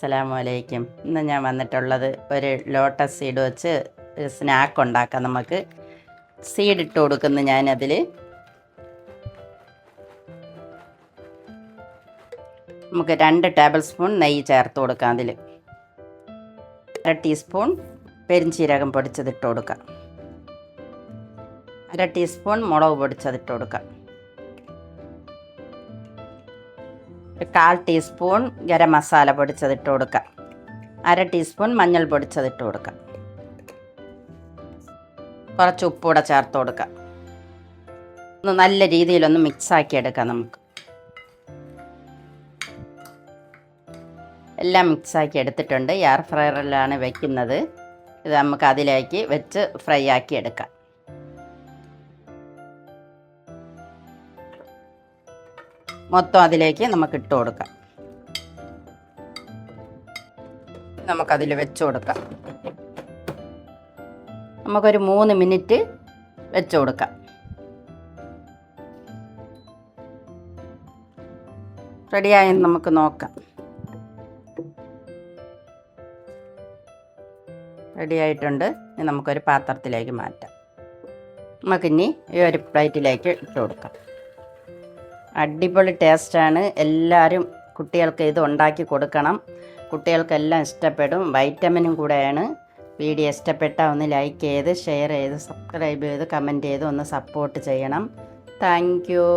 അസ്സലാമലൈക്കും. ഇന്ന് ഞാൻ വന്നിട്ടുള്ളത് ഒരു ലോട്ടസ് സീഡ് വെച്ച് ഒരു സ്നാക്ക് ഉണ്ടാക്കാം. നമുക്ക് സീഡ് ഇട്ട് കൊടുക്കുന്നു. ഞാനതിൽ നമുക്ക് 2 ടേബിൾ സ്പൂൺ നെയ്യ് ചേർത്ത് കൊടുക്കാം. അതിൽ 1/2 ടീസ്പൂൺ പെരിഞ്ചീരകം പൊടിച്ചതിട്ട് കൊടുക്കാം. 1/2 ടീസ്പൂൺ മുളക് പൊടിച്ചതിട്ട് കൊടുക്കാം. 1/4 ടീസ്പൂൺ ഗരം മസാല പൊടിച്ചതിട്ട് കൊടുക്കാം. 1/2 ടീസ്പൂൺ മഞ്ഞൾ പൊടിച്ചതിട്ട് കൊടുക്കാം. കുറച്ച് ഉപ്പൂടെ ചേർത്ത് കൊടുക്കാം. ഒന്ന് നല്ല രീതിയിലൊന്ന് മിക്സാക്കി എടുക്കാം. നമുക്ക് എല്ലാം മിക്സാക്കി എടുത്തിട്ടുണ്ട്. എയർ ഫ്രയറിലാണ് വെക്കുന്നത്. ഇത് നമുക്ക് അതിലേക്ക് വെച്ച് ഫ്രൈ ആക്കി എടുക്കാം. മൊത്തം അതിലേക്ക് നമുക്ക് ഇട്ട് കൊടുക്കാം. നമുക്കതിൽ വെച്ച് കൊടുക്കാം. നമുക്കൊരു 3 മിനിറ്റ് വെച്ച് കൊടുക്കാം. റെഡിയായെന്ന് നമുക്ക് നോക്കാം. റെഡിയായിട്ടുണ്ട്. ഇനി നമുക്കൊരു പാത്രത്തിലേക്ക് മാറ്റാം. നമുക്കിനി ഈ ഒരു പ്ലേറ്റിലേക്ക് ഇട്ട് കൊടുക്കാം. അടിപൊളി ടേസ്റ്റാണ്. എല്ലാവരും കുട്ടികൾക്ക് ഇത് ഉണ്ടാക്കി കൊടുക്കണം. കുട്ടികൾക്കെല്ലാം ഇഷ്ടപ്പെടും. വൈറ്റമിനും കൂടെയാണ്. വീഡിയോ ഇഷ്ടപ്പെട്ടാൽ ഒന്ന് ലൈക്ക് ചെയ്ത് ഷെയർ ചെയ്ത് സബ്സ്ക്രൈബ് ചെയ്ത് കമൻറ്റ് ചെയ്ത് ഒന്ന് സപ്പോർട്ട് ചെയ്യണം. Thank you.